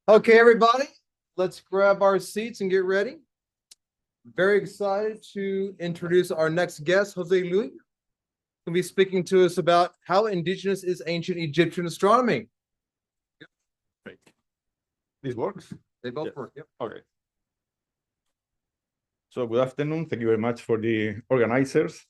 Okay, everybody, let's grab our seats and get ready. Very excited to introduce our next guest, Jose Lull. He'll be speaking to us about how indigenous is ancient Egyptian astronomy. Great. This works? They both work, yep. Okay. So good afternoon. Thank you very much for the organizers.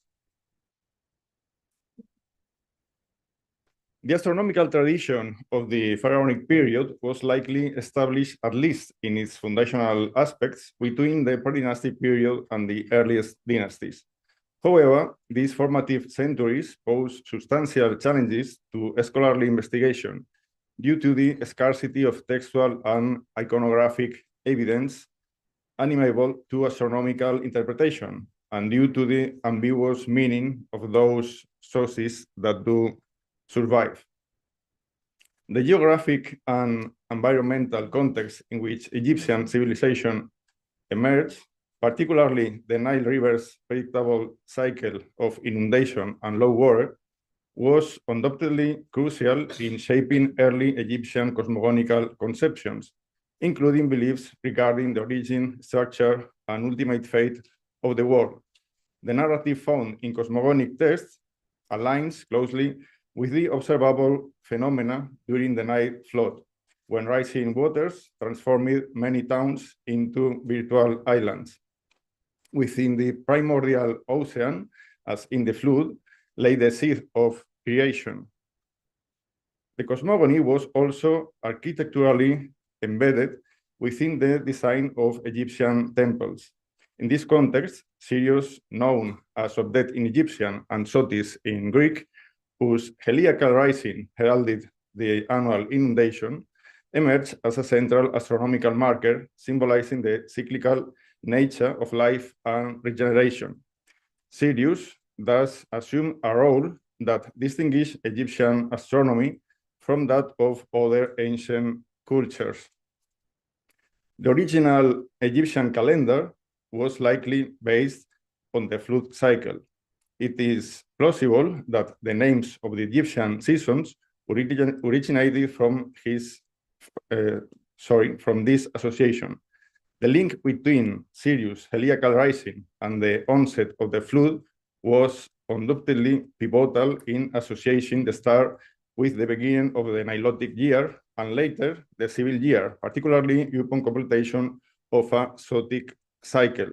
The astronomical tradition of the pharaonic period was likely established, at least in its foundational aspects, between the pre-dynastic period and the earliest dynasties. However, these formative centuries pose substantial challenges to scholarly investigation due to the scarcity of textual and iconographic evidence amenable to astronomical interpretation, and due to the ambiguous meaning of those sources that do survive. The geographic and environmental context in which Egyptian civilization emerged, particularly the Nile River's predictable cycle of inundation and low water, was undoubtedly crucial in shaping early Egyptian cosmogonical conceptions, including beliefs regarding the origin, structure, and ultimate fate of the world. The narrative found in cosmogonic texts aligns closely with the observable phenomena during the Nile flood, when rising waters transformed many towns into virtual islands. Within the primordial ocean, as in the flood, lay the seed of creation. The cosmogony was also architecturally embedded within the design of Egyptian temples. In this context, Sirius, known as Sobdet in Egyptian and Sotis in Greek, whose heliacal rising heralded the annual inundation, emerged as a central astronomical marker symbolizing the cyclical nature of life and regeneration. Sirius thus assumed a role that distinguished Egyptian astronomy from that of other ancient cultures. The original Egyptian calendar was likely based on the flood cycle. It is plausible that the names of the Egyptian seasons originated from this association. The link between Sirius' heliacal rising and the onset of the flood was undoubtedly pivotal in associating the star with the beginning of the Nilotic year and later the civil year, particularly upon completion of a Sotic cycle.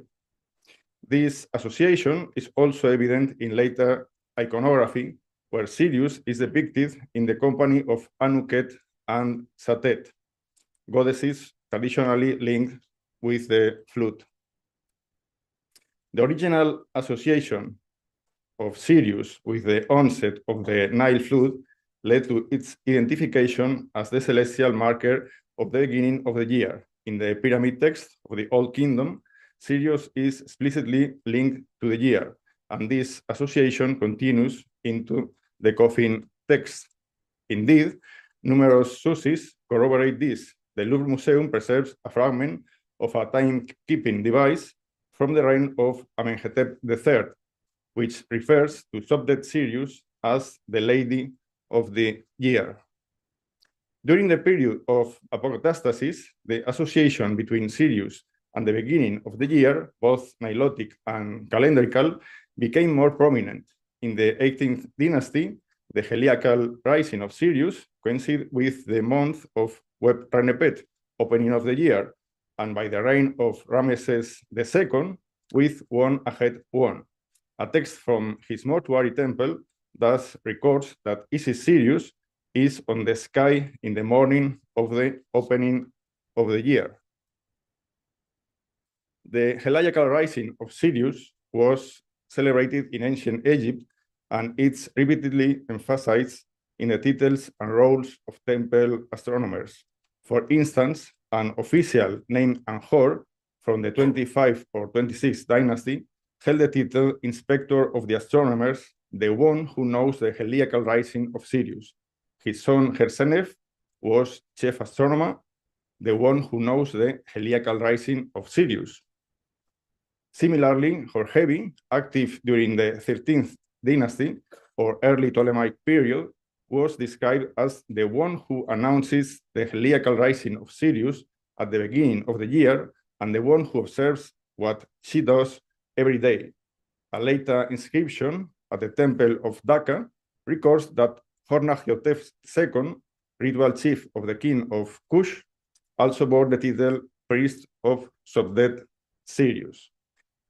This association is also evident in later iconography, where Sirius is depicted in the company of Anuket and Satet, goddesses traditionally linked with the flood. The original association of Sirius with the onset of the Nile flood led to its identification as the celestial marker of the beginning of the year. In the pyramid text of the Old Kingdom, Sirius is explicitly linked to the year, and this association continues into the coffin text. Indeed, numerous sources corroborate this. The Louvre Museum preserves a fragment of a timekeeping device from the reign of Amenhotep III, which refers to Sobdet Sirius as the Lady of the Year. During the period of apokatastasis, the association between Sirius and the beginning of the year, both Nilotic and calendrical, became more prominent. In the 18th dynasty, the heliacal rising of Sirius coincided with the month of Web Renepet, opening of the year, and by the reign of Ramesses II with 1 ahead 1. A text from his mortuary temple thus records that Isis Sirius is on the sky in the morning of the opening of the year. The heliacal rising of Sirius was celebrated in ancient Egypt, and it's repeatedly emphasized in the titles and roles of temple astronomers. For instance, an official named Anhor from the 25th or 26th dynasty held the title Inspector of the Astronomers, the one who knows the heliacal rising of Sirius. His son Hersenef was chief astronomer, the one who knows the heliacal rising of Sirius. Similarly, Horhebi, active during the 13th dynasty or early Ptolemaic period, was described as the one who announces the heliacal rising of Sirius at the beginning of the year and the one who observes what she does every day. A later inscription at the temple of Dhaka records that Hornagiotep II, ritual chief of the king of Kush, also bore the title priest of Sobdet Sirius.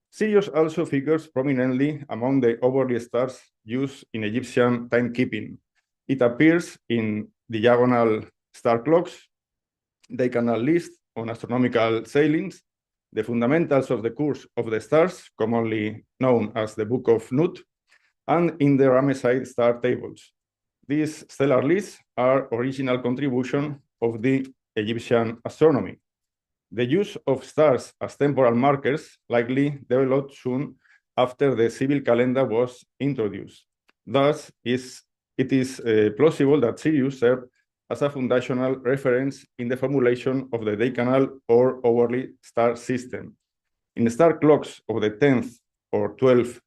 Sirius also figures prominently among the hourly stars used in Egyptian timekeeping. It appears in diagonal star clocks, decanal list on astronomical sailings, the fundamentals of the course of the stars, commonly known as the Book of Nut, and in the Ramesside star tables. These stellar lists are original contribution of the Egyptian astronomy. The use of stars as temporal markers likely developed soon after the civil calendar was introduced. Thus, it is plausible that Sirius served as a foundational reference in the formulation of the decanal or hourly star system. In the star clocks of the 10th or 12th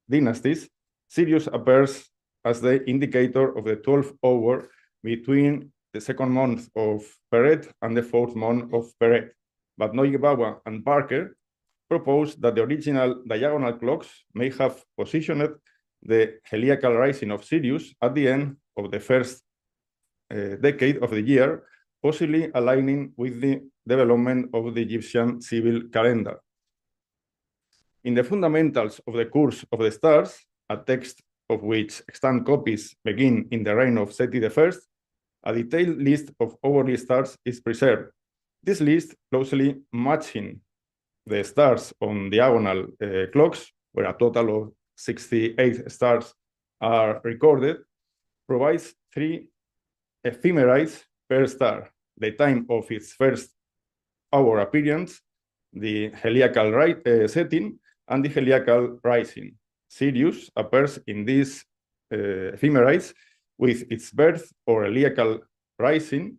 dynasties, Sirius appears as the indicator of the 12th hour between the second month of Peret and the fourth month of Peret. But Neugebauer and Parker proposed that the original diagonal clocks may have positioned the heliacal rising of Sirius at the end of the first decade of the year, possibly aligning with the development of the Egyptian civil calendar. In the fundamentals of the course of the stars, a text of which extant copies begin in the reign of Seti I, a detailed list of hourly stars is preserved. This list, closely matching the stars on diagonal clocks, where a total of 68 stars are recorded, provides 3 ephemerides per star: the time of its first hour appearance, the heliacal setting, and the heliacal rising. Sirius appears in these ephemerides with its birth or heliacal rising,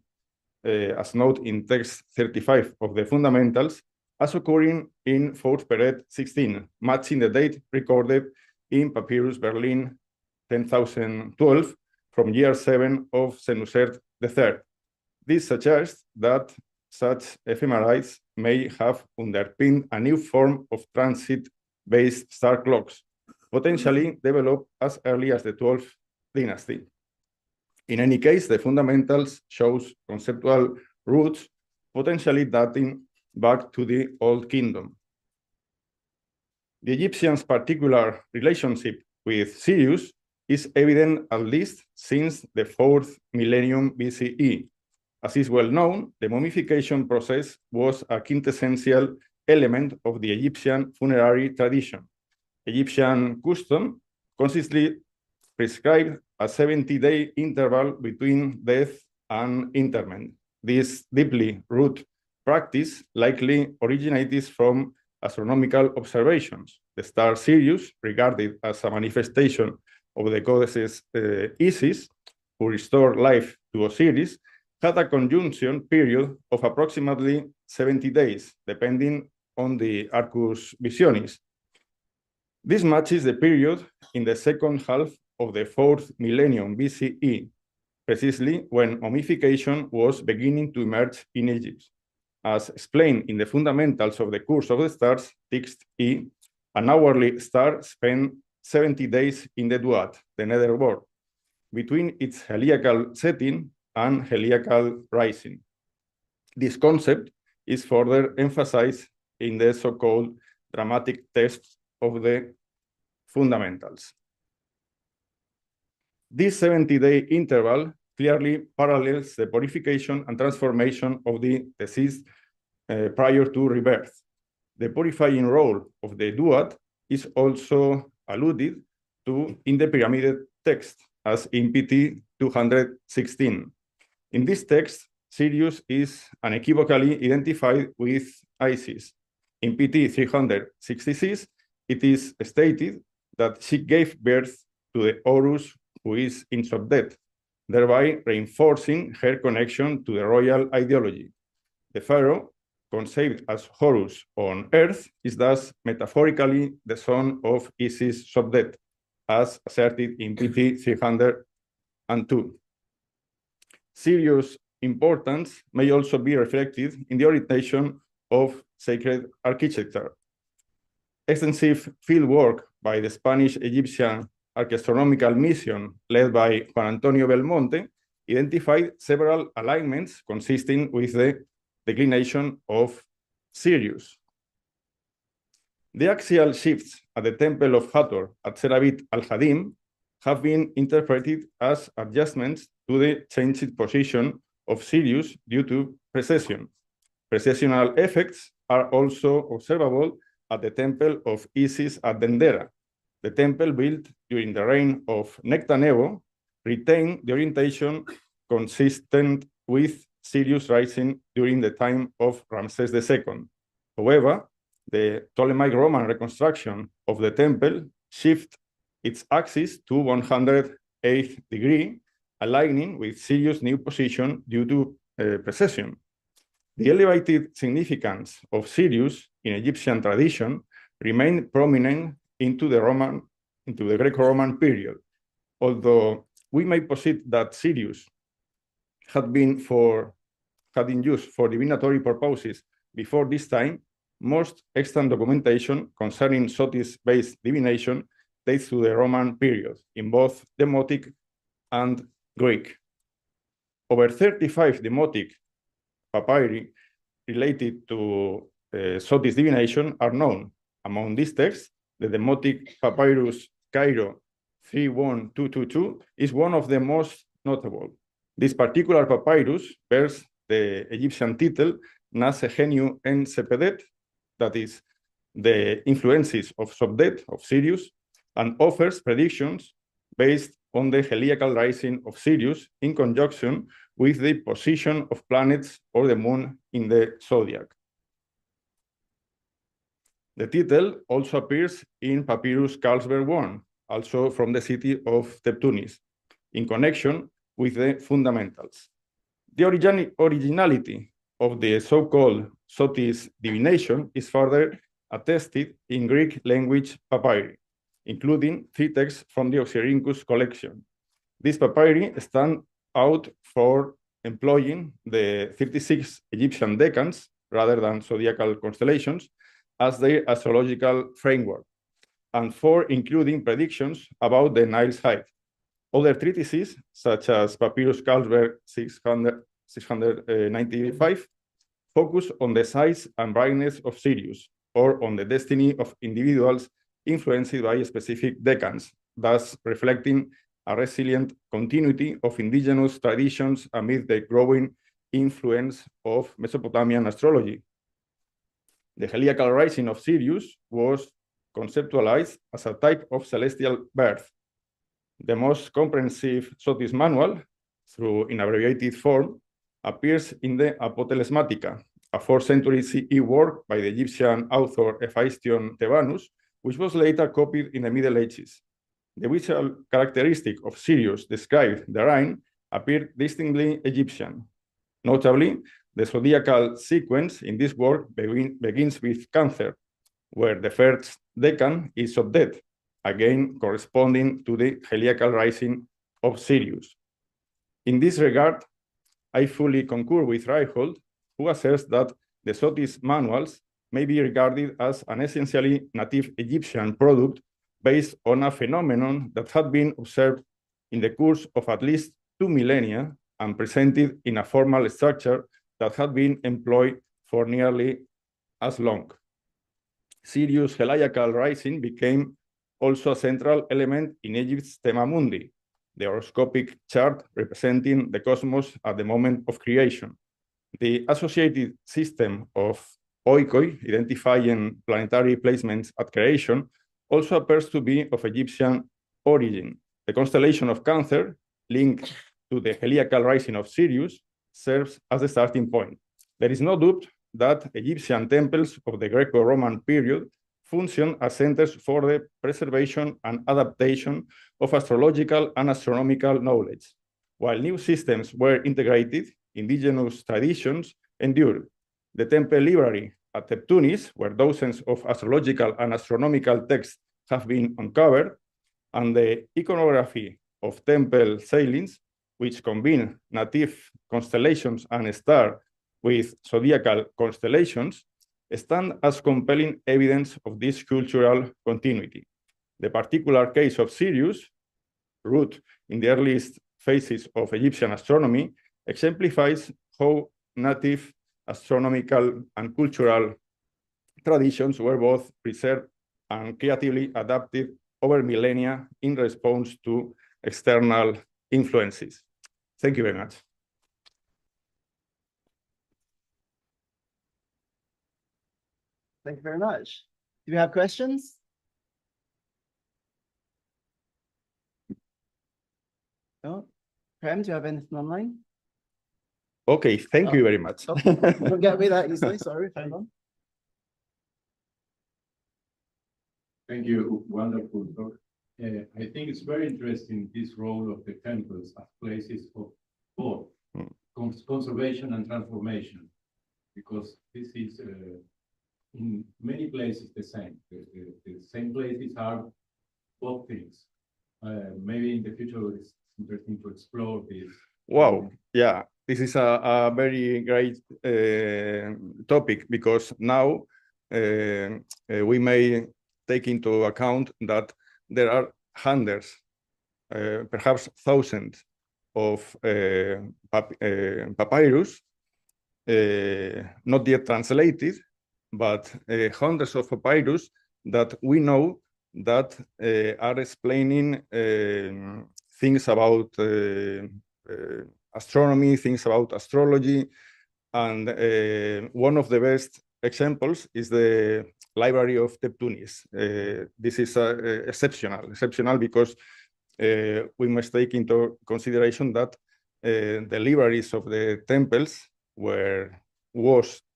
as noted in text 35 of the fundamentals, as occurring in 4th Peret 16, matching the date recorded in Papyrus Berlin 10,012 from year 7 of Senusert III. This suggests that such ephemerides may have underpinned a new form of transit-based star clocks, potentially developed as early as the 12th dynasty. In any case, the fundamentals shows conceptual roots potentially dating back to the Old Kingdom. The Egyptians' particular relationship with Sirius is evident at least since the 4th millennium BCE. As is well known, the mummification process was a quintessential element of the Egyptian funerary tradition. Egyptian custom consistently prescribed a 70-day interval between death and interment. This deeply rooted practice likely originated from astronomical observations. The star Sirius, regarded as a manifestation of the goddess Isis, who restored life to Osiris, had a conjunction period of approximately 70 days, depending on the Arcus Visionis. This matches the period in the second half of the 4th millennium BCE, precisely when mummification was beginning to emerge in Egypt. As explained in the fundamentals of the course of the stars, text E, an hourly star spent 70 days in the Duat, the nether world, between its heliacal setting and heliacal rising. This concept is further emphasized in the so-called dramatic text of the fundamentals. This 70-day interval clearly parallels the purification and transformation of the deceased prior to rebirth. The purifying role of the Duat is also alluded to in the pyramided text, as in PT 216. In this text, Sirius is unequivocally identified with Isis. In PT 366, it is stated that she gave birth to the Horus who is in Sobdet, thereby reinforcing her connection to the royal ideology. The pharaoh, conceived as Horus on earth, is thus metaphorically the son of Isis Sobdet, as asserted in PT 316. and II. Sirius' importance may also be reflected in the orientation of sacred architecture. Extensive fieldwork by the Spanish-Egyptian Archaeoastronomical mission led by Juan Antonio Belmonte identified several alignments consisting with the declination of Sirius. The axial shifts at the temple of Hathor at Serabit al-Hadim have been interpreted as adjustments to the changed position of Sirius due to precession. Precessional effects are also observable at the temple of Isis at Dendera. The temple built during the reign of Nectanebo retained the orientation consistent with Sirius rising during the time of Ramses II. However, the Ptolemaic Roman reconstruction of the temple shifted its axis to 108th degree, aligning with Sirius' new position due to precession. The elevated significance of Sirius in Egyptian tradition remained prominent into the Greco-Roman period. Although we may posit that Sirius had been used for divinatory purposes before this time, most extant documentation concerning Sotis-based divination dates to the Roman period in both Demotic and Greek. Over 35 Demotic papyri related to Sotis divination are known. Among these texts, the Demotic papyrus Cairo 31222 is one of the most notable. This particular papyrus bears the Egyptian title Nas Geniu en Sepedet, that is, the influences of Sobdet, of Sirius, and offers predictions based on the heliacal rising of Sirius in conjunction with the position of planets or the moon in the zodiac. The title also appears in Papyrus Carlsberg I, also from the city of Tebtunis, in connection with the fundamentals. The originality of the so-called Sotis divination is further attested in Greek language papyri, including 3 texts from the Oxyrhynchus collection. These papyri stand out for employing the 36 Egyptian decans rather than zodiacal constellations as their astrological framework, and for including predictions about the Nile's height. Other treatises, such as Papyrus Carlsberg 695, focus on the size and brightness of Sirius, or on the destiny of individuals influenced by specific decans, thus reflecting a resilient continuity of indigenous traditions amid the growing influence of Mesopotamian astrology. The heliacal rising of Sirius was conceptualized as a type of celestial birth. The most comprehensive Sotis manual, through in abbreviated form, appears in the Apotelesmatica, a 4th century CE work by the Egyptian author Hephaestion Thebanus, which was later copied in the Middle Ages. The visual characteristic of Sirius described therein appeared distinctly Egyptian. Notably, the zodiacal sequence in this work begins with Cancer, where the first decan is Sobdet, again corresponding to the heliacal rising of Sirius. In this regard, I fully concur with Reichhold, who asserts that the Sotis manuals may be regarded as an essentially native Egyptian product based on a phenomenon that had been observed in the course of at least 2 millennia and presented in a formal structure that had been employed for nearly as long. Sirius' heliacal rising became also a central element in Egypt's Thema Mundi, the horoscopic chart representing the cosmos at the moment of creation. The associated system of oikoi, identifying planetary placements at creation, also appears to be of Egyptian origin. The constellation of Cancer, linked to the heliacal rising of Sirius, serves as the starting point. There is no doubt that Egyptian temples of the Greco-Roman period function as centers for the preservation and adaptation of astrological and astronomical knowledge. While new systems were integrated, indigenous traditions endured. The temple library at Tebtunis, where dozens of astrological and astronomical texts have been uncovered, and the iconography of temple ceilings, which combine native constellations and stars with zodiacal constellations, stand as compelling evidence of this cultural continuity. The particular case of Sirius, root in the earliest phases of Egyptian astronomy, exemplifies how native astronomical and cultural traditions were both preserved and creatively adapted over millennia in response to external influences. Thank you very much. Thank you very much. Do we have questions? No? Prem, do you have anything online? Okay, thank you very much. Oh, don't get away that easily, sorry. Hold on. Thank you. Wonderful talk. I think it's very interesting, this role of the temples as places of both conservation and transformation, because this is in many places the same. The same places are both things. Maybe in the future it's interesting to explore this. Wow, yeah, this is a very great topic, because now we may take into account that there are hundreds, perhaps thousands of papyrus, not yet translated, but hundreds of papyrus that we know that are explaining things about astronomy, things about astrology. And one of the best examples is the Library of Tunis. This is exceptional because we must take into consideration that the libraries of the temples where the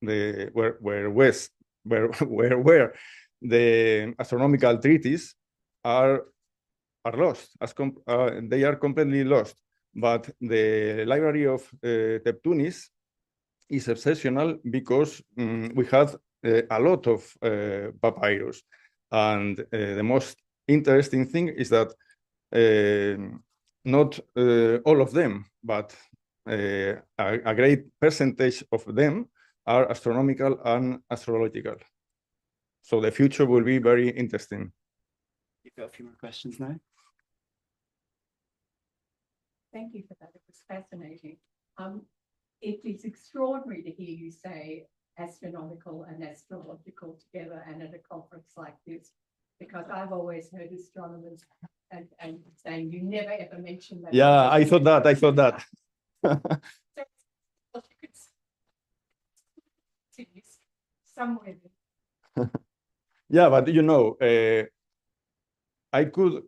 astronomical treatises are lost. They are completely lost. But the Library of Tunis is exceptional because we had a lot of papyrus. And the most interesting thing is that not all of them, but a great percentage of them are astronomical and astrological. So the future will be very interesting. You've got a few more questions now. Thank you for that. It was fascinating. It is extraordinary to hear you say astronomical and astrological together and at a conference like this, because I've always heard astronomers and saying you never ever mention that. Yeah, I thought that. Somewhere. Yeah, but you know, I could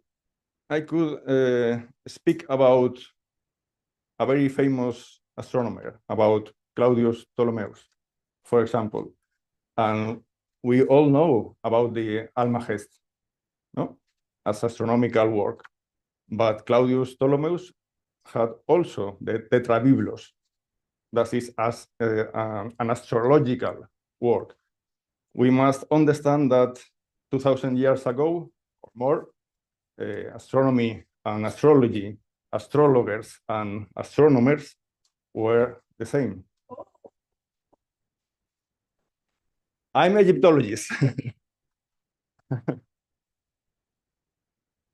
speak about a very famous astronomer, about Claudius Ptolemaeus, for example. And we all know about the Almagest, no, as astronomical work. But Claudius Ptolemaeus had also the Tetrabiblos, that is as an astrological work. We must understand that 2,000 years ago or more, astronomy and astrology, astrologers and astronomers were the same. I'm Egyptologist.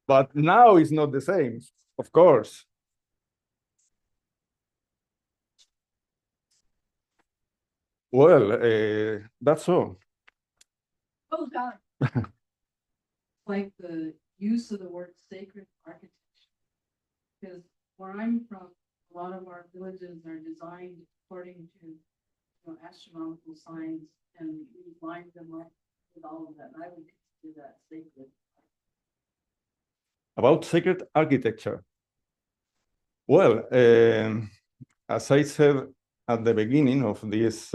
But now it's not the same, of course. Well, that's all. Well done. Like the use of the word sacred architecture. Because where I'm from, a lot of our villages are designed according to astronomical science, and we line them up with all of that. And I would consider that sacred. About sacred architecture. Well, as I said at the beginning of this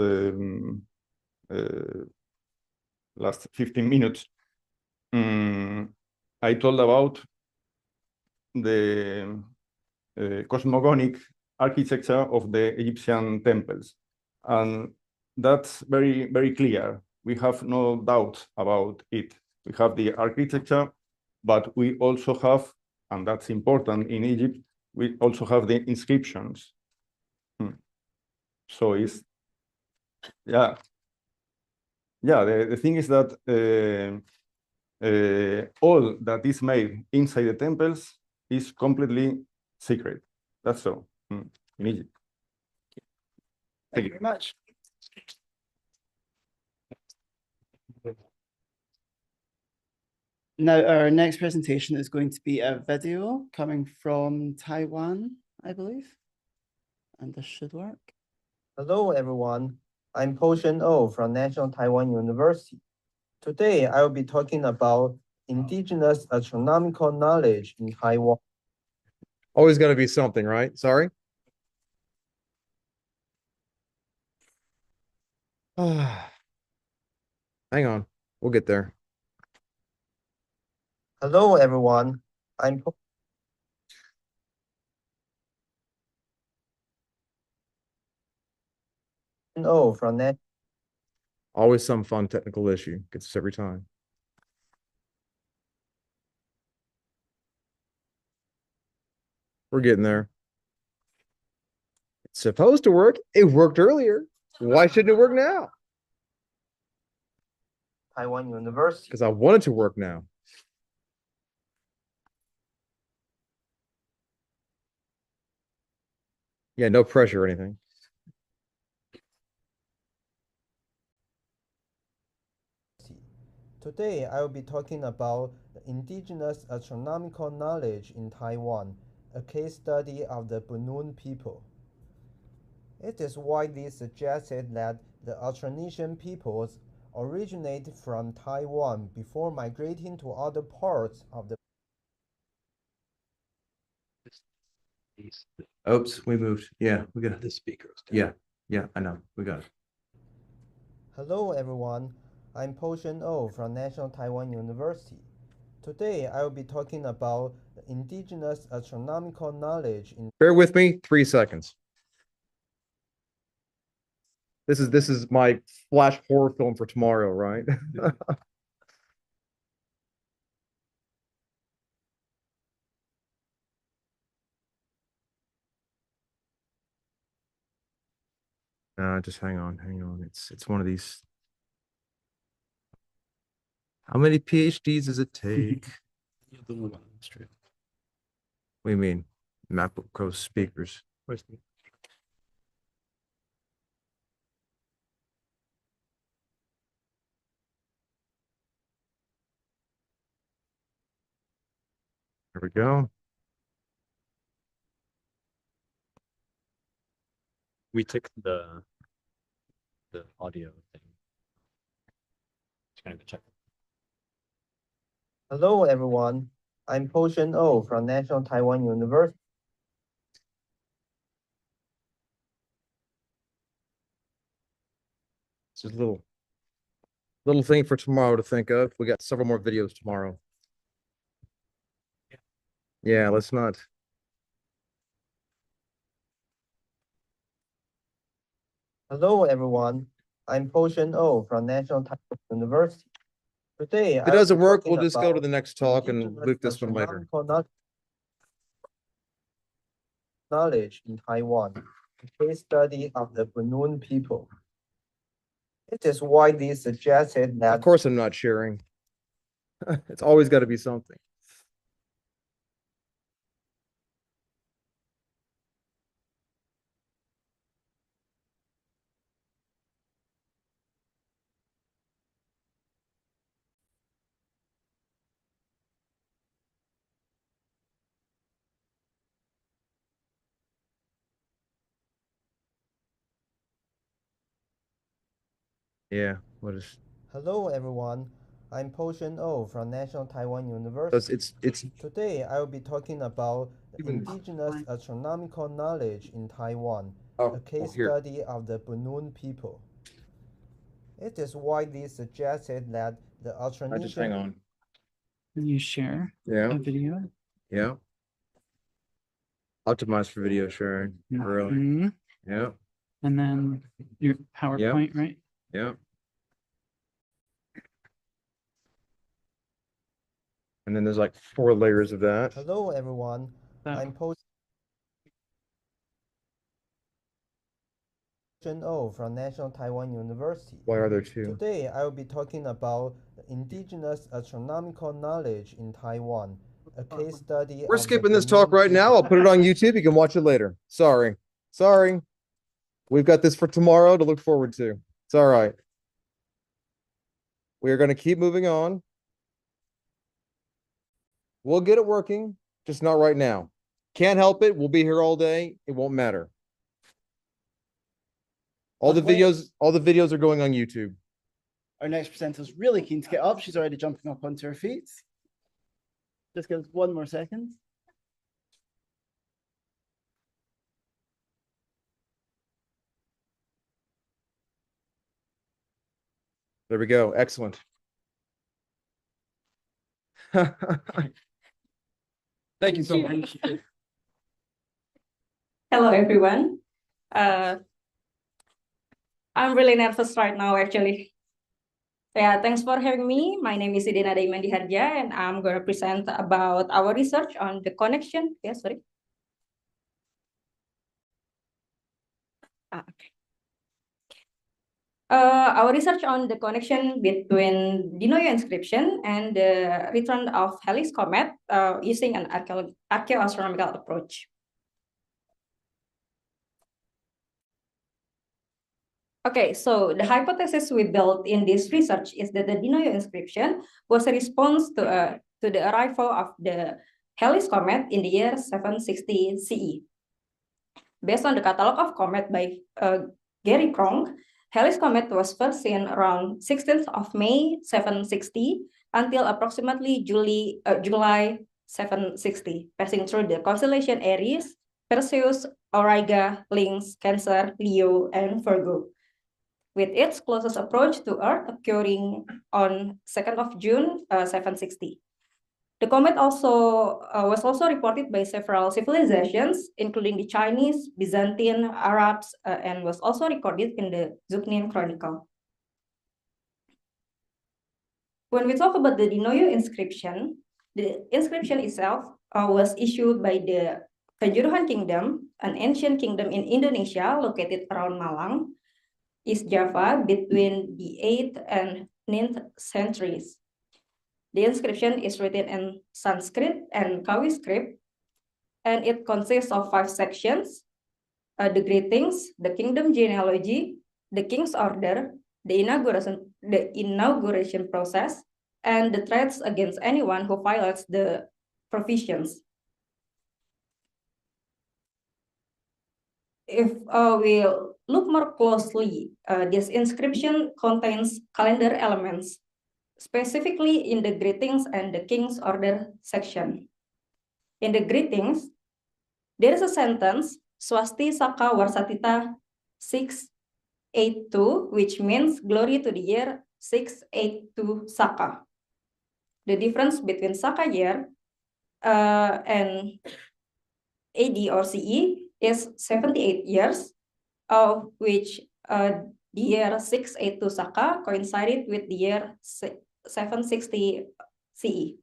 last 15 minutes, I told about the cosmogonic architecture of the Egyptian temples. And that's very, very clear. We have no doubt about it. We have the architecture, but we also have and that's important in Egypt. We also have the inscriptions. So it's, yeah. Yeah, the thing is that all that is made inside the temples is completely secret. That's so in Egypt. Thank you very much. Now, our next presentation is going to be a video coming from Taiwan, I believe. And this should work. Hello, everyone. I'm Po-Sheng from National Taiwan University. Today, I will be talking about indigenous astronomical knowledge in Taiwan. Always gonna be something, right? Sorry. Hang on, we'll get there. Hello, everyone. I'm Po-Sheng from National. Always some fun technical issue. Gets us every time. We're getting there. It's supposed to work. It worked earlier. Why shouldn't it work now? Taiwan University. Because I want it to work now. Yeah, no pressure or anything. Today, I will be talking about the indigenous astronomical knowledge in Taiwan, a case study of the Bunun people. It is widely suggested that the Austronesian peoples originated from Taiwan before migrating to other parts of the. Oops, we moved. Yeah, we got the speakers. Yeah, I know. We got it. Hello, everyone. I'm Po-Sheng from National Taiwan University. Today, I will be talking about the indigenous astronomical knowledge in. Bear with me 3 seconds. This is my flash horror film for tomorrow, right? Just hang on. It's one of these. How many PhDs does it take? What do you mean? MacBook Pro speakers. There we go. We took the audio thing. Just kind of check. Hello, everyone. I'm Po-Sheng from National Taiwan University. It's just a little thing for tomorrow to think of. We got several more videos tomorrow. Yeah, let's not. Hello, everyone. I'm Po-Sheng from National Taiwan University. Today, If it doesn't work, we'll just go to the next talk and loop this one later. Knowledge in Taiwan, a case study of the Bunun people. It is widely suggested that. Of course, I'm not sharing. It's always got to be something. Yeah, what is? Hello, everyone. I'm Po-Sheng from National Taiwan University. It's Today, I will be talking about the Even- indigenous astronomical knowledge in Taiwan, a case here. study of the Bunun people. It is widely suggested that the I just hang Austronesian. on. Can you share Yeah, a video? yeah. Optimize for video sharing. Really. Mhm. Yeah, And then your PowerPoint, right? yeah. And then there's like 4 layers of that. Hello, everyone. That- I'm Po-Sheng from National Taiwan University. Why are there 2? Today, I will be talking about the indigenous astronomical knowledge in Taiwan, a case study. We're of the skipping this talk Bunun right now. I'll put it on YouTube. You can watch it later. Sorry. We've got this for tomorrow to look forward to. It's all right. We are going to keep moving on. We'll get it working, just not right now. Can't help it. We'll be here all day. It won't matter. All the videos are going on YouTube. Our next presenter is really keen to get up. She's already jumping up onto her feet. Just give us 1 more second. There we go. Excellent. Thank you so much. Hello, everyone. I'm really nervous right now, actually. Yeah, thanks for having me. My name is Ide Nada Imandiharja, and I'm going to present about our research on the connection. Yeah, sorry. Okay. Our research on the connection between Ide Nada inscription and the return of Halley's comet using an archaeoastronomical approach. Okay, so the hypothesis we built in this research is that the Ide Nada inscription was a response to the arrival of the Halley's comet in the year 760 CE. Based on the catalog of comet by Gary Kronk, Halley's comet was first seen around 16th of May 760 until approximately July 760, passing through the constellation Aries, Perseus, Auriga, Lynx, Cancer, Leo, and Virgo, with its closest approach to Earth occurring on 2nd of June 760. The comet was also reported by several civilizations, including the Chinese, Byzantine, Arabs, and was also recorded in the Zugnin Chronicle. When we talk about the Ide Nada inscription, the inscription itself was issued by the Kanjuruhan Kingdom, an ancient kingdom in Indonesia located around Malang, East Java, between the 8th and 9th centuries. The inscription is written in Sanskrit and Kawi script, and it consists of 5 sections: the greetings, the kingdom genealogy, the king's order, the inauguration process, and the threats against anyone who violates the provisions. If we look more closely, this inscription contains calendar elements, specifically in the greetings and the king's order section. In the greetings, there is a sentence, Swasti Saka Warsatita 682, which means glory to the year 682 Saka. The difference between Saka year and AD or CE is 78 years, of which the year 682 Saka coincided with the year 760 CE.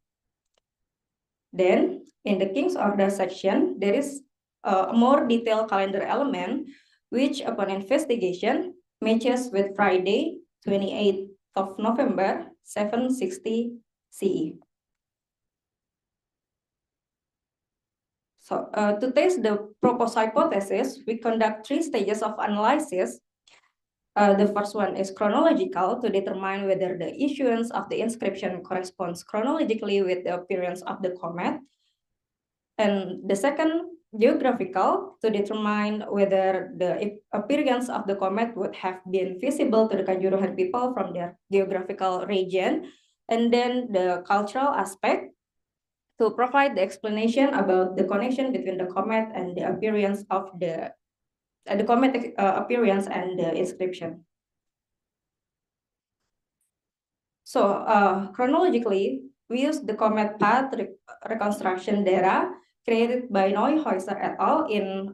Then, in the King's Order section, there is a more detailed calendar element, which upon investigation matches with Friday, 28th of November, 760 CE. So, to test the proposed hypothesis, we conduct 3 stages of analysis. The first one is chronological, to determine whether the issuance of the inscription corresponds chronologically with the appearance of the comet. And the second, geographical, to determine whether the appearance of the comet would have been visible to the Kanjuruhan people from their geographical region. And then the cultural aspect, to provide the explanation about the connection between the comet and the appearance of the comet appearance and the inscription. So chronologically, we use the comet path reconstruction data created by Neuhäuser et al. In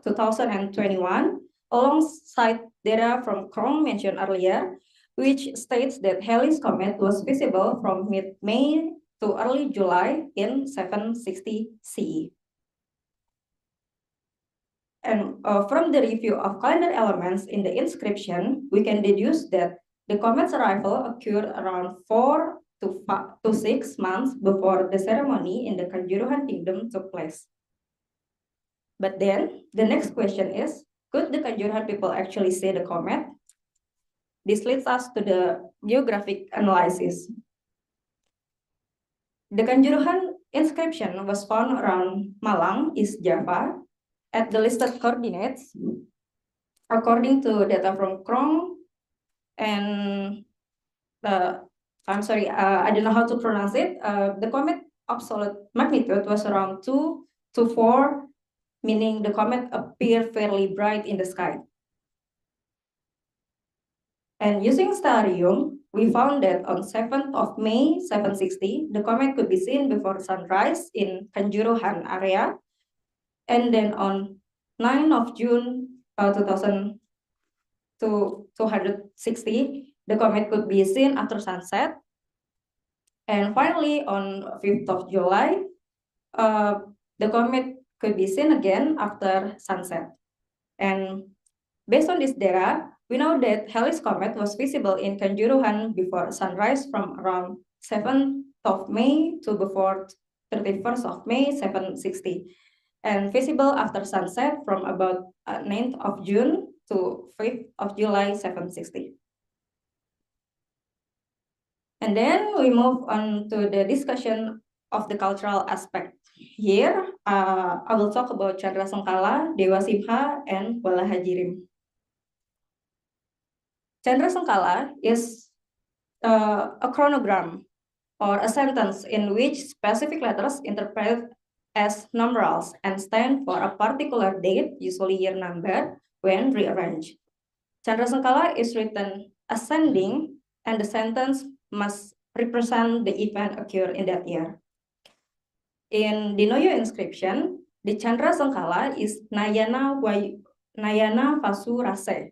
2021, alongside data from Kronk mentioned earlier, which states that Halley's comet was visible from mid-May to early July in 760 CE. And from the review of calendar elements in the inscription, we can deduce that the comet's arrival occurred around 4 to 6 months before the ceremony in the Kanjuruhan kingdom took place. But then the next question is, could the Kanjuruhan people actually see the comet? This leads us to the geographic analysis. The Kanjuruhan inscription was found around Malang, East Java, at the listed coordinates. According to data from Krong, and I'm sorry, I don't know how to pronounce it. The comet absolute magnitude was around 2 to 4, meaning the comet appeared fairly bright in the sky. And using stellarium, we found that on 7th of May 760, the comet could be seen before sunrise in Kanjuruhan area. And then on 9th of June 260, the comet could be seen after sunset. And finally, on 5th of July, the comet could be seen again after sunset. And based on this data, we know that Halley's comet was visible in Kanjuruhan before sunrise from around 7th of May to before 31st of May 760, and visible after sunset from about 9th of June to 5th of July 760. And then we move on to the discussion of the cultural aspect. Here, I will talk about Chandra Sengkala, Dewa Simha, and Wala Hajirim. Chandra Sengkala is a chronogram or a sentence in which specific letters interpreted as numerals and stand for a particular date, usually year number, when rearranged. Chandra Sengkala is written ascending, and the sentence must represent the event occurred in that year. In the Noyo inscription, the Chandra Sengkala is Nayana Vasu Rase,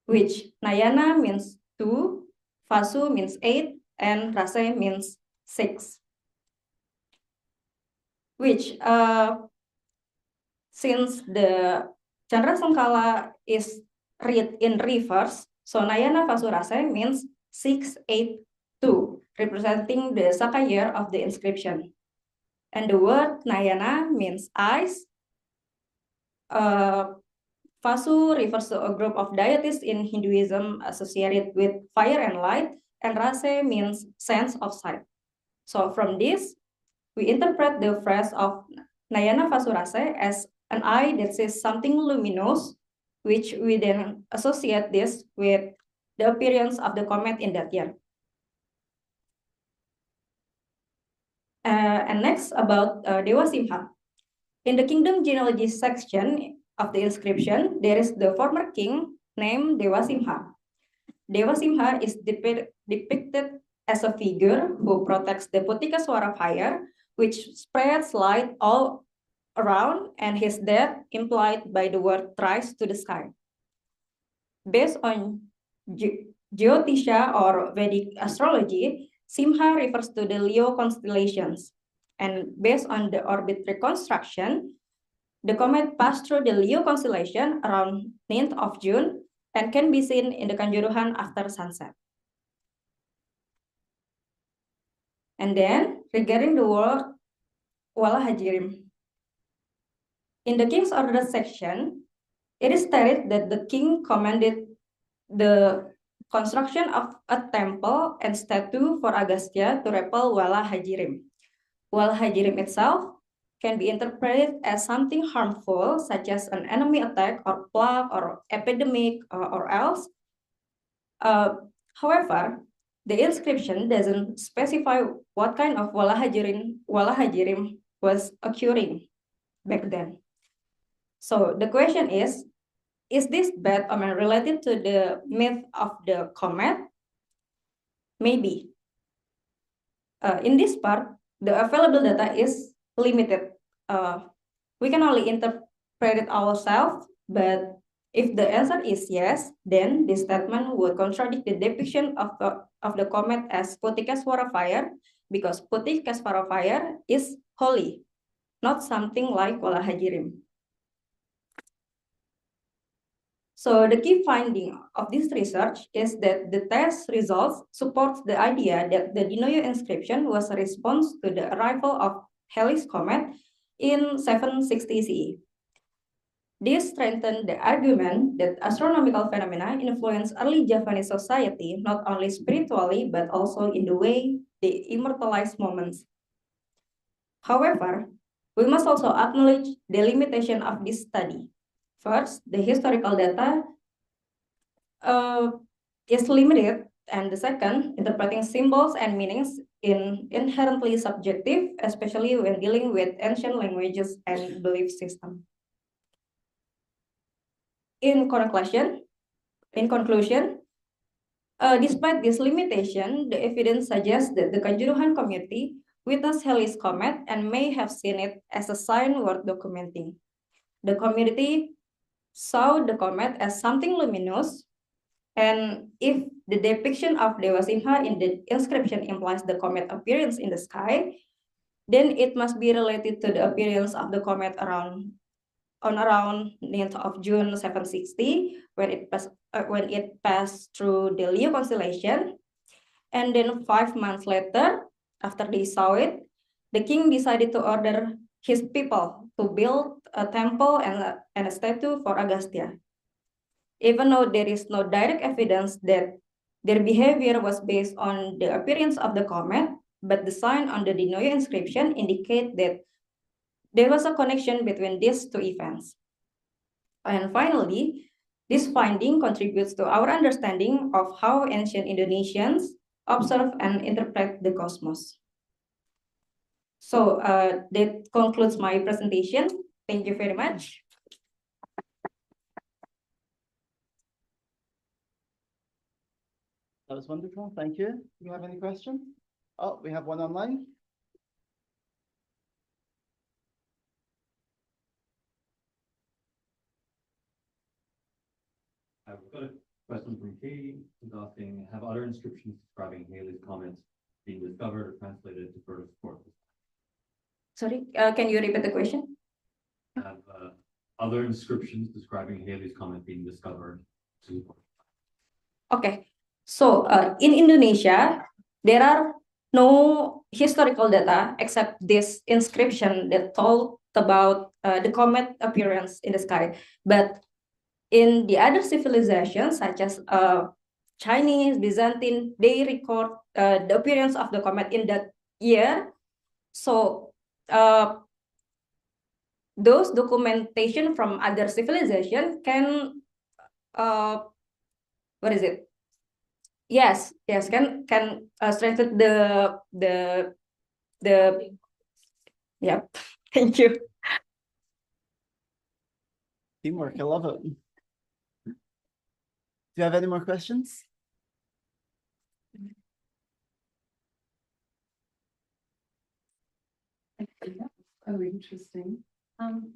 which Nayana means 2, Vasu means 8, and Rase means 6. Which, since the Chandra Sengkala is read in reverse, so Nayana Vasu Rase means 682, representing the Saka year of the inscription. And the word Nayana means eyes. Vasu refers to a group of deities in Hinduism associated with fire and light, and Rase means sense of sight. So from this, we interpret the phrase of Nayana Vasu Rase as an eye that sees something luminous, which we then associate this with the appearance of the comet in that year. And next about Dewa Simha. In the kingdom genealogy section of the inscription, there is the former king named Dewa Simha. Dewa Simha is depicted as a figure who protects the Putikaswara fire, which spreads light all around, and his death implied by the word thrice to the sky. Based on Jyotisha or Vedic astrology, Simha refers to the Leo constellations. And based on the orbit reconstruction, the comet passed through the Leo constellation around 9th of June and can be seen in the Kanjuruhan after sunset. And then, regarding the word Wala Hajirim. In the King's Order section, it is stated that the king commanded the construction of a temple and statue for Agastya to repel Wala Hajirim. Wala Hajirim itself can be interpreted as something harmful, such as an enemy attack or plague or epidemic or else. However, the inscription doesn't specify what kind of Wala Hajirim was occurring back then. So the question is this bad omen related to the myth of the comet? Maybe. In this part, the available data is limited. We can only interpret it ourselves, but if the answer is yes, then this statement would contradict the depiction of the comet as Putikaswara fire, because putih Casparo fire is holy, not something like Walahajirim. So the key finding of this research is that the test results supports the idea that the Dinoyo inscription was a response to the arrival of Halley's comet in 760 CE. This strengthened the argument that astronomical phenomena influence early Javanese society not only spiritually but also in the way they immortalize moments. However, we must also acknowledge the limitation of this study. First, the historical data is limited, and the second, interpreting symbols and meanings in inherently subjective, especially when dealing with ancient languages and belief systems. In conclusion, despite this limitation, the evidence suggests that the Kanjuruhan community witnessed Halley's comet and may have seen it as a sign worth documenting. The community saw the comet as something luminous, and if the depiction of Dewa Simha in the inscription implies the comet appearance in the sky, then it must be related to the appearance of the comet around 9th of June 760 when it passed through the Leo constellation. And then 5 months later, after they saw it, the king decided to order his people to build a temple and a statue for Agastya. Even though there is no direct evidence that their behavior was based on the appearance of the comet, but the sign on the Dinoyo inscription indicate that there was a connection between these two events. And finally, this finding contributes to our understanding of how ancient Indonesians observe and interpret the cosmos. So that concludes my presentation. Thank you very much. That was wonderful. Thank you. Do you have any questions? Oh, we have one online. I've got a question from Katie, who's asking, have other inscriptions describing Halley's comet been discovered or translated to further support this? Sorry, can you repeat the question? Have other inscriptions describing Halley's comet been discovered to support? Okay, so in Indonesia, there are no historical data except this inscription that told about the comet appearance in the sky. But in the other civilizations, such as Chinese, Byzantine, they record the appearance of the comet in that year. So those documentation from other civilization can what is it? Yes, can strengthen the yeah. Thank you. Teamwork, I love it. Do you have any more questions? Actually, that was so interesting. I'm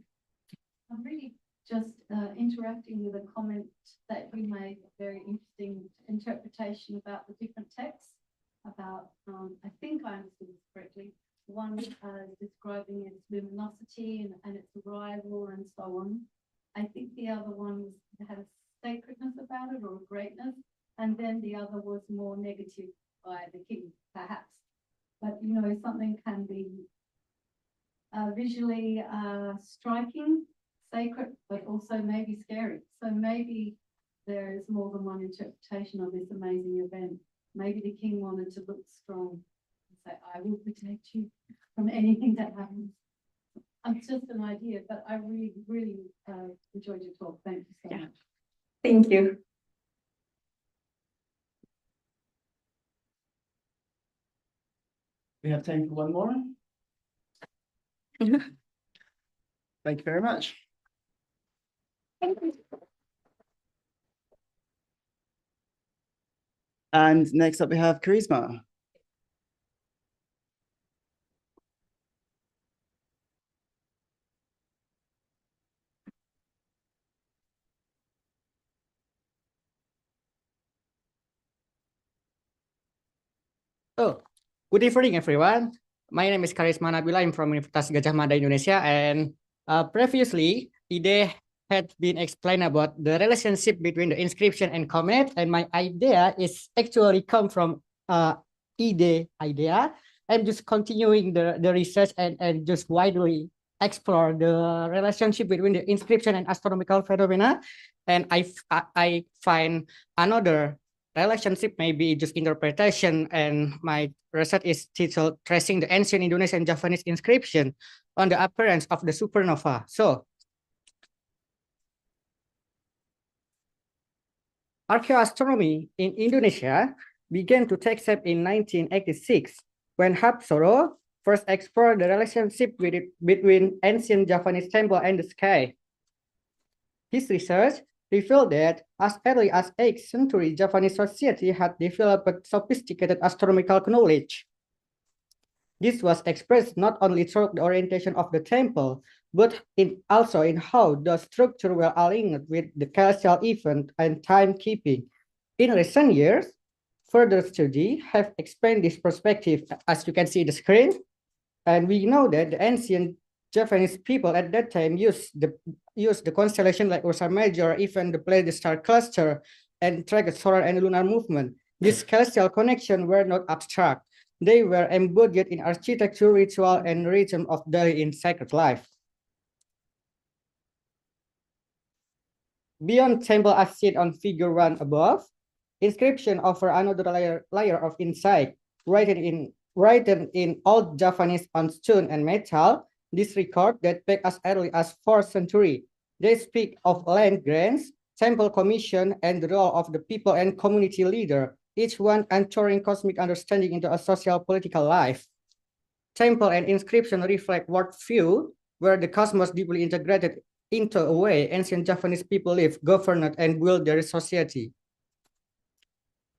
really just interacting with a comment that you made, a very interesting interpretation about the different texts, about, I think I understood this correctly, one describing its luminosity and its arrival and so on. I think the other one had a sacredness about it or a greatness, and then the other was more negative by the king, perhaps. But, you know, something can be visually striking, sacred, but also maybe scary. So maybe there is more than one interpretation of this amazing event. Maybe the king wanted to look strong and say, I will protect you from anything that happens. It's just an idea, but I really, really enjoyed your talk. Thank you so much. Thank you. We have time for one more. Thank you very much. Thank you. And next up we have Kharisma. Oh, Good evening, everyone. My name is Kharisma Nabila. I'm from Universitas Gadjah Mada, Indonesia. And previously, Ide had been explained about the relationship between the inscription and comet. And my idea is actually come from Ide idea. I'm just continuing the research and just widely explore the relationship between the inscription and astronomical phenomena. And I find another relationship, maybe just interpretation, and my research is titled Tracing the Ancient Indonesian and Javanese Inscription on the Appearance of the Supernova. So, archaeoastronomy in Indonesia began to take shape in 1986 when Hapsoro first explored the relationship between ancient Javanese temple and the sky. His research revealed that as early as 8th century, Javanese society had developed sophisticated astronomical knowledge. This was expressed not only through the orientation of the temple, but also in how the structure were aligned with the celestial event and timekeeping. In recent years, further study have expanded this perspective, as you can see the screen, and we know that the ancient Javanese people at that time used the constellation like Ursa Major, even the planet star cluster, and track the solar and lunar movement. These celestial connections were not abstract. They were embodied in architecture, ritual, and rhythm of daily in sacred life. Beyond temple as seen on figure 1 above, inscription offer another layer of insight, written in old Javanese on stone and metal. This record that back as early as 4th century. They speak of land grants, temple commission, and the role of the people and community leader, each one entering cosmic understanding into a social political life. Temple and inscription reflect worldview, where the cosmos deeply integrated into a way ancient Javanese people live, governed, and build their society.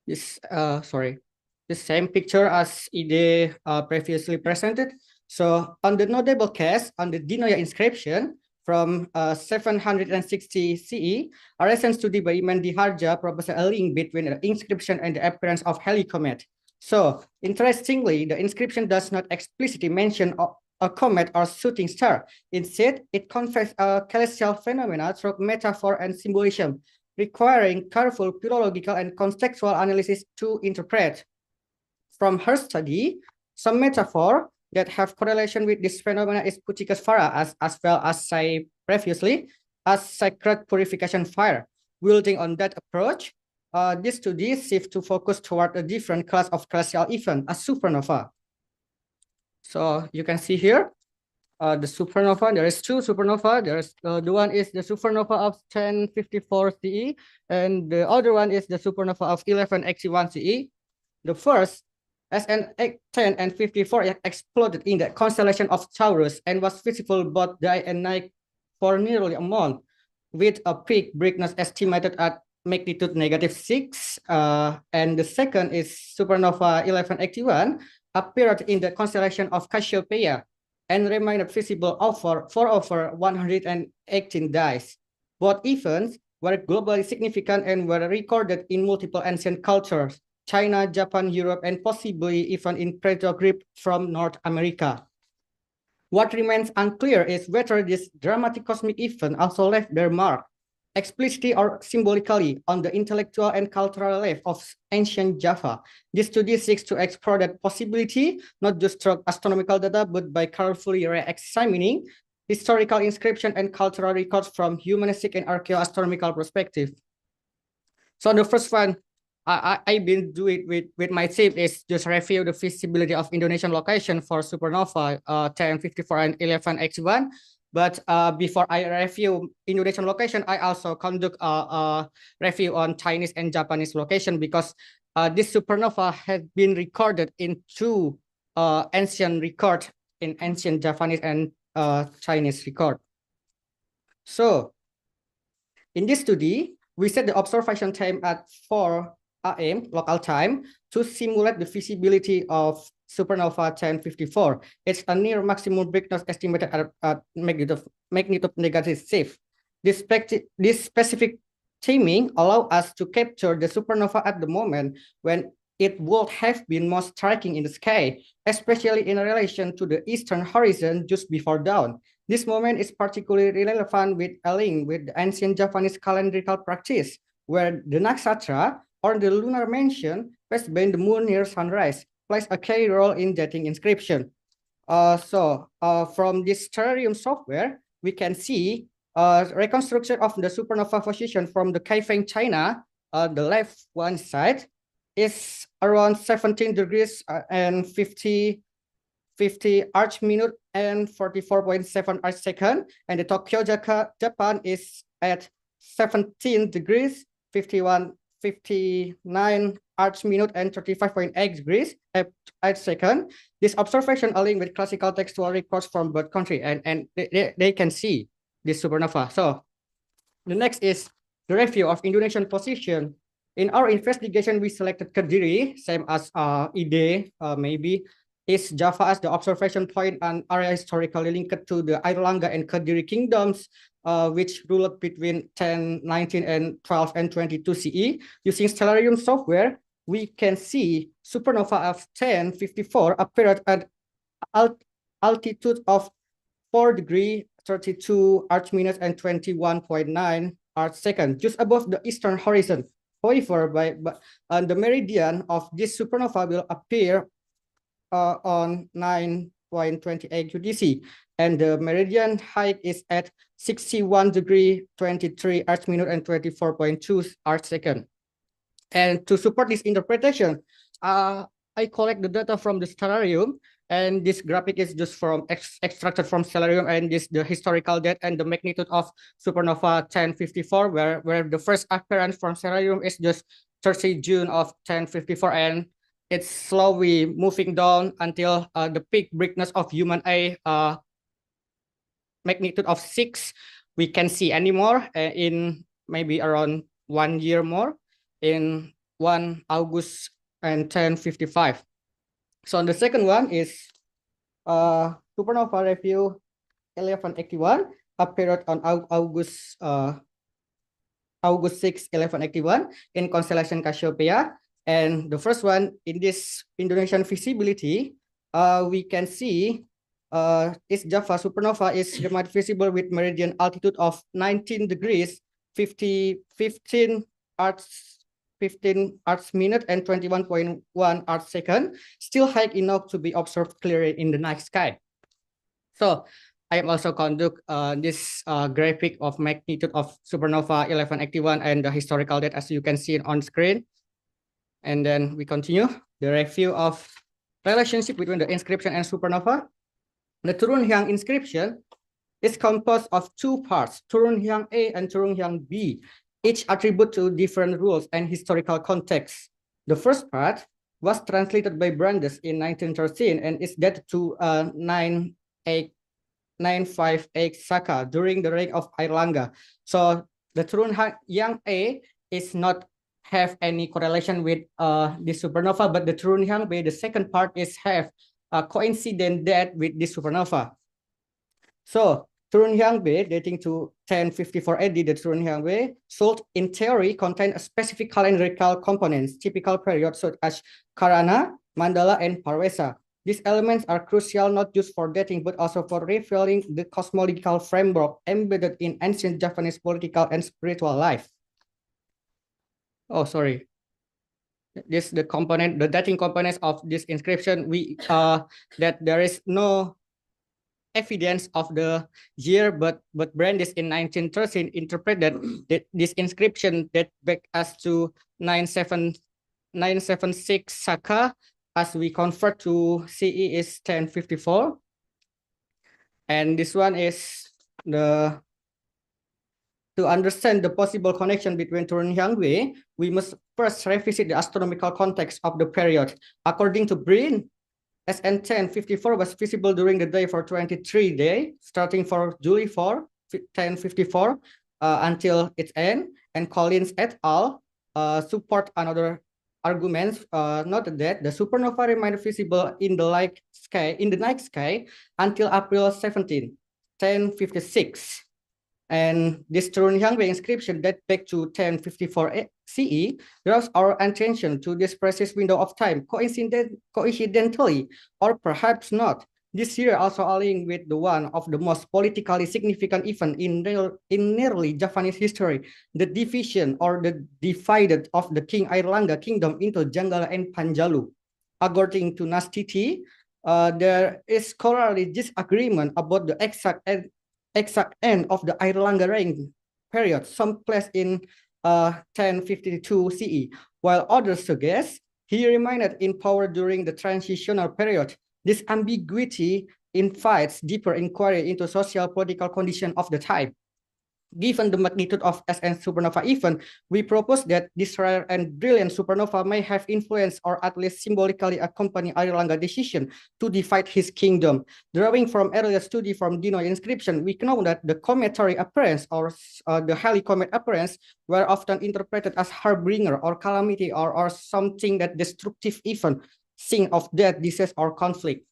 The same picture as Ide previously presented. So on the notable case, on the Ide Nada inscription from 760 CE, a recent study by Imandiharja proposed a link between the inscription and the appearance of Halley comet. So interestingly, the inscription does not explicitly mention a comet or shooting star. Instead, it conveys a celestial phenomena through metaphor and symbolism, requiring careful philological and contextual analysis to interpret. From her study, some metaphor that have correlation with this phenomena is Puchikasvara, as well as say previously, as sacred purification fire. Building on that approach, this study shift to focus toward a different class of celestial event, a supernova. So you can see here, the supernova, there is 2 supernova. There's the one is the supernova of 1054 CE, and the other one is the supernova of 1181 CE. The first, SN 10 and 54, exploded in the constellation of Taurus and was visible both day and night for nearly a month, with a peak brightness estimated at magnitude -6. And the second is supernova 1181, appeared in the constellation of Cassiopeia and remained visible for over 118 days. Both events were globally significant and were recorded in multiple ancient cultures: China, Japan, Europe, and possibly even in Petroglyph from North America. What remains unclear is whether this dramatic cosmic event also left their mark, explicitly or symbolically, on the intellectual and cultural life of ancient Java. This study seeks to explore that possibility, not just through astronomical data, but by carefully re-examining historical inscription and cultural records from humanistic and archaeoastronomical perspective. So the first one I've been doing with my team is just review the feasibility of Indonesian location for supernova 1054 and 1181. But before I review Indonesian location, I also conduct a review on Chinese and Japanese location, because this supernova has been recorded in 2 ancient records, in ancient Japanese and Chinese record. So in this study, we set the observation time at 4 AM local time to simulate the visibility of supernova 1054. It's a near maximum brightness estimated at magnitude -6. This specific timing allows us to capture the supernova at the moment when it would have been most striking in the sky, especially in relation to the eastern horizon just before dawn. This moment is particularly relevant with a link with the ancient Javanese calendrical practice, where the nakshatra or the lunar mansion placed behind the moon near sunrise plays a key role in dating inscription. From this terrarium software, we can see reconstruction of the supernova position from the Kaifeng, China. The left one side is around 17 degrees and 50 arc minute and 44.7 arc second. And the Tokyo, Japan is at 17 degrees, 59 arc minute and 35.8 degrees arc second. This observation aligns with classical textual records from both countries, and they can see this supernova. So the next is the review of Indonesian position. In our investigation, we selected Kediri, same as Ide, maybe, is Java as the observation point and area historically linked to the Airlangga and Kediri kingdoms, which ruled between 1019 and 12 and 22 CE. Using Stellarium software, we can see supernova of 1054 appeared at altitude of 4 degree 32 arc minutes and 21.9 arc second, just above the eastern horizon. However, the meridian of this supernova will appear on 9.28 UTC, and the meridian height is at 61 degree 23 arc minute and 24.2 arc second. And to support this interpretation, I collect the data from the Stellarium, and this graphic is just from extracted from Stellarium, and this the historical date and the magnitude of supernova 1054, where the first appearance from Stellarium is just 30 June of 1054, and it's slowly moving down until the peak brightness of human eye magnitude of 6 we can see anymore in maybe around 1 year more in 1 August and 1055. So the second one is supernova review 1181 appeared on August 6, 1181 in constellation Cassiopeia. And the first one in this Indonesian visibility, we can see its Java supernova is remote visible with meridian altitude of 19 degrees, 15 arc minute and 21.1 arc second, still high enough to be observed clearly in the night sky. So I am also conduct this graphic of magnitude of supernova 1181 and the historical date as you can see on screen. And then we continue the review of relationship between the inscription and supernova. The Turun Hyang inscription is composed of two parts, Turun Hyang A and Turun Hyang B, each attribute to different rules and historical context. The first part was translated by Brandes in 1913 and is dated to 958 Saka during the reign of Airlangga. So the Turun Hyang A is not have any correlation with this supernova, but the Turun Hyang B, the second part, is have a coincident date with this supernova. So Turun Hyang B, dating to 1054 AD, the Turun Hyang B should in theory contain a specific calendrical components, typical periods such as Karana, Mandala, and Parwesa. These elements are crucial not just for dating, but also for revealing the cosmological framework embedded in ancient Javanese political and spiritual life. Oh, sorry. This the component, the dating components of this inscription. We that there is no evidence of the year, but Brandes in 1913 interpreted that this inscription that back us to 976 Saka, as we convert to CE is 1054. And this one is the to understand the possible connection between Turun Hyang B, we must first revisit the astronomical context of the period. According to Breen, SN 1054 was visible during the day for 23 days, starting for July 4, 1054 until its end. And Collins et al. Support another arguments, noted that the supernova remained visible in the night sky until April 17, 1056. And this Turun inscription that back to 1054 CE draws our attention to this precise window of time, coincidentally, or perhaps not. This year also aligning with the one of the most politically significant event in nearly Javanese history, the division or the divided of the King Airlangga kingdom into Janggala and Panjalu. According to Nastiti, there is scholarly disagreement about the exact end of the Airlangga reign period, some place in 1052 CE, while others suggest he remained in power during the transitional period. This ambiguity invites deeper inquiry into social political condition of the time. Given the magnitude of SN supernova event, we propose that this rare and brilliant supernova may have influenced or at least symbolically accompanied Airlangga's decision to divide his kingdom. Drawing from earlier study from Dinoya inscription, we know that the cometary appearance or the Halley comet appearance were often interpreted as harbinger or calamity or something that destructive event, sign of death, disease, or conflict.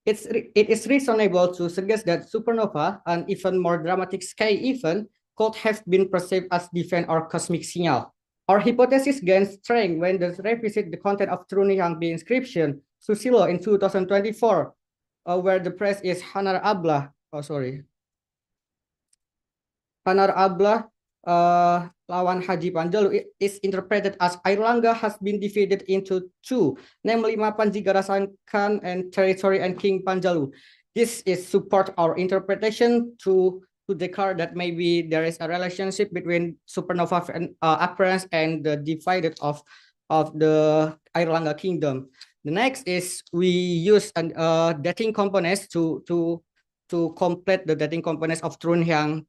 It is reasonable to suggest that supernova, an even more dramatic sky event, could have been perceived as divine or cosmic signal. Our hypothesis gains strength when they revisit the content of Turun inscription, Susilo in 2024, where the press is Hanar Ablah, Hanar Ablah lawan Haji Panjalu is interpreted as Airlangga has been divided into two, namely Mapanjigarasan Khan and territory and King Panjalu. This is support our interpretation to declare that maybe there is a relationship between supernova appearance and the divided of the Airlangga kingdom. The next is we use dating components to complete the dating components of Turun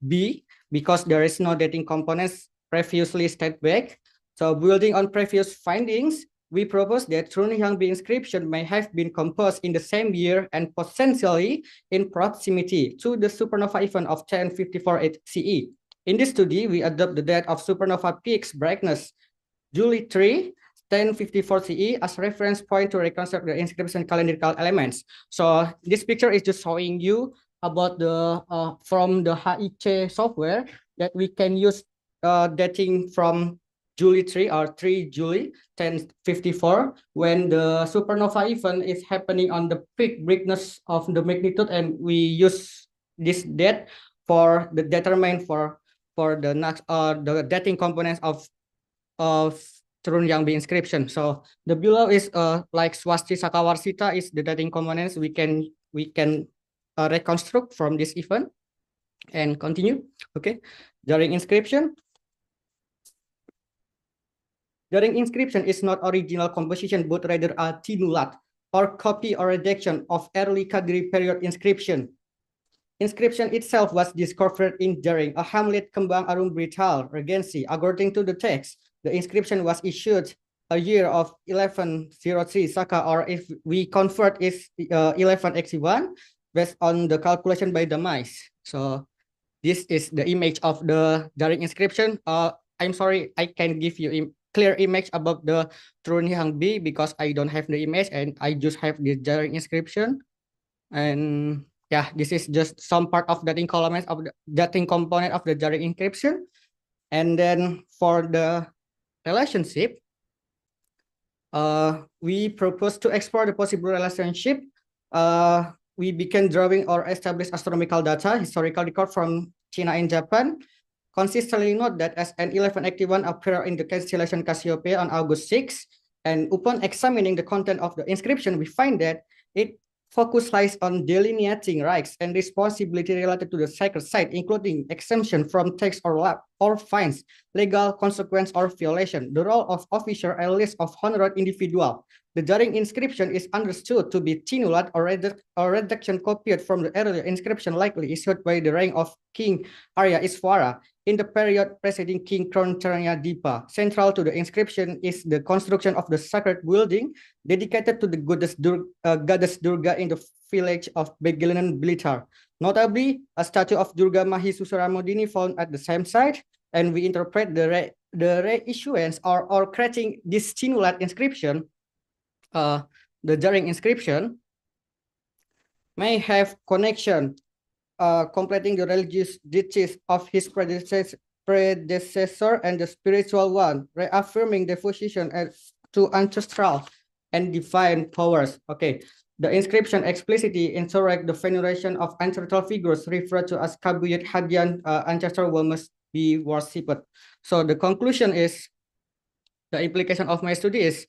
B, because there is no dating components previously stated back. So building on previous findings, we propose that Turun B inscription may have been composed in the same year and potentially in proximity to the supernova event of 1054 CE. In this study, we adopt the date of supernova peaks brightness July 3, 1054 CE as reference point to reconstruct the inscription calendrical elements. So this picture is just showing you about the from the HIC software that we can use dating from July 3 or 3 July 1054 when the supernova event is happening on the peak brightness of the magnitude, and we use this date for the determine for the next the dating components of Turun B inscription. So the below is like Swasti Sakawarsita is the dating components we can reconstruct from this event and continue. Okay, during inscription. During inscription is not original composition, but rather a tinulat or copy or redaction of early Kadiri period inscription. Inscription itself was discovered in during a hamlet Kembang Arum Brital Regency. According to the text, the inscription was issued a year of 1103 Saka, or if we convert is 1161 based on the calculation by the mice. So this is the image of the daring inscription. I'm sorry, I can give you a clear image about the Turun B because I don't have the image and I just have the daring inscription. And yeah, this is just some part of dating columns of the dating component of the daring inscription. And then for the relationship, we propose to explore the possible relationship. We began drawing or establish astronomical data, historical record from China and Japan. Consistently note that SN 1181 appeared in the constellation Cassiopeia on August 6, and upon examining the content of the inscription, we find that it focus lies on delineating rights and responsibility related to the sacred site, including exemption from tax or fines, legal consequence or violation, the role of officer, and list of honored individual. The daring inscription is understood to be tinulat or redaction copied from the earlier inscription likely issued by the reign of King Arya Iswara in the period preceding King Kronternya Dipa. Central to the inscription is the construction of the sacred building dedicated to the goddess Durga in the village of Begilinan Blitar. Notably, a statue of Durga Mahisusaramodini found at the same site, and we interpret the reissuance or creating this tinulat inscription, the daring inscription, may have connection, completing the religious duties of his predecessor and the spiritual one, reaffirming devotion as to ancestral and divine powers. Okay, the inscription explicitly insurrect the veneration of ancestral figures referred to as kabuyut hadian, ancestral will must be worshipped. So the conclusion is, the implication of my study is,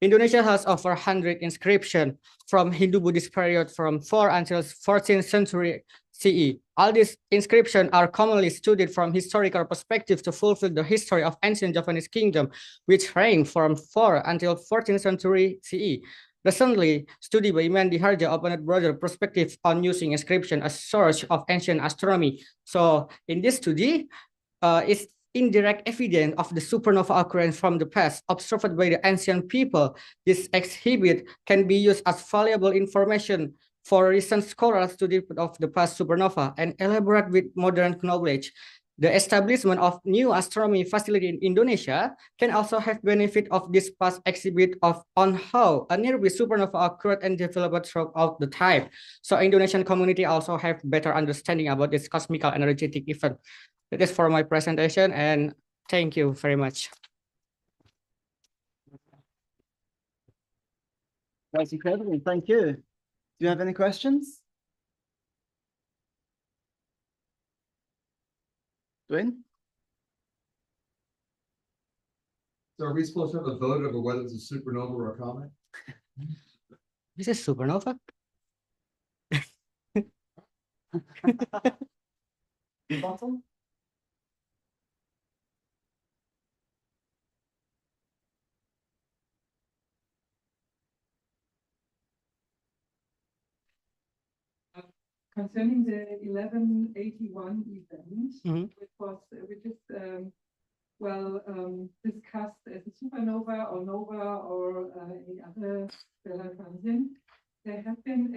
Indonesia has over 100 inscriptions from Hindu-Buddhist period from 4 until 14th century CE. All these inscriptions are commonly studied from historical perspective to fulfill the history of ancient Javanese kingdom, which reigned from 4 until 14th century CE. Recently, study by Imandiharja opened broader perspective on using inscription as source of ancient astronomy. So in this study, it's indirect evidence of the supernova occurrence from the past observed by the ancient people. This exhibit can be used as valuable information for recent scholars study of the past supernova and elaborate with modern knowledge. The establishment of new astronomy facility in Indonesia can also have benefit of this past exhibit on how a nearby supernova occurred and developed throughout the time. So Indonesian community also have better understanding about this cosmical energetic event. That is for my presentation, and thank you very much. That's incredible. Thank you. Do you have any questions? Dwayne? So are we supposed to have a vote over whether it's a supernova or a comet? This is supernova. Bottom? Concerning the 1181 event, which is discussed as a supernova or nova or any other stellar transient, there has been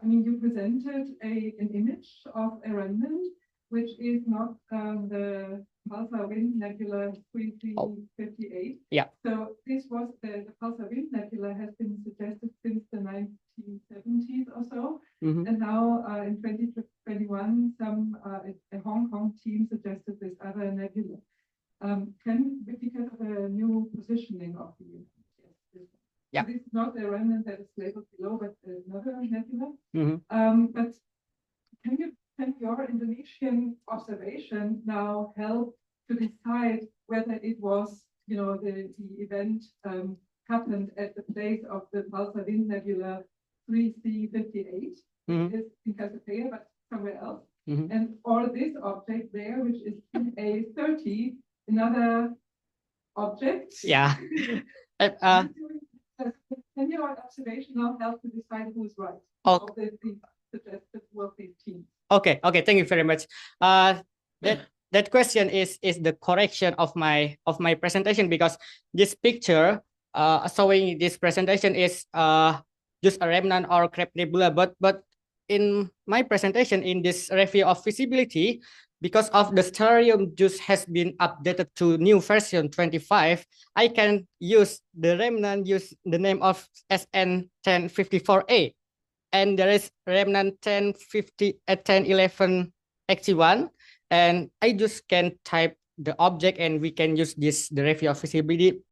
you presented an image of a remnant, which is not the pulsar wind nebula 3358. Yeah. So this was the pulsar wind nebula has been suggested since the 1970s or so. And now in 2021, a Hong Kong team suggested this other nebula. Because of a new positioning of the unit. Yes, yeah. So this is not a remnant that is labeled below, but another nebula. But can your Indonesian observation now help to decide whether it was, the event happened at the place of the pulsar wind nebula 3C58, is in Cassiopeia, but somewhere else, and or this object there, which is in A30, another object. Yeah. Can your observation now help to decide who's right? Okay. Of the suggested of these teams. Okay. Thank you very much. That question is the correction of my presentation, because this picture showing this presentation is just a remnant or crepe nebula, but in my presentation in this review of visibility, because of the stellarium just has been updated to new version 25, I can use the remnant, use the name of SN1054A, and there is remnant 1011 XC1, and I just can type the object and we can use the review of visibility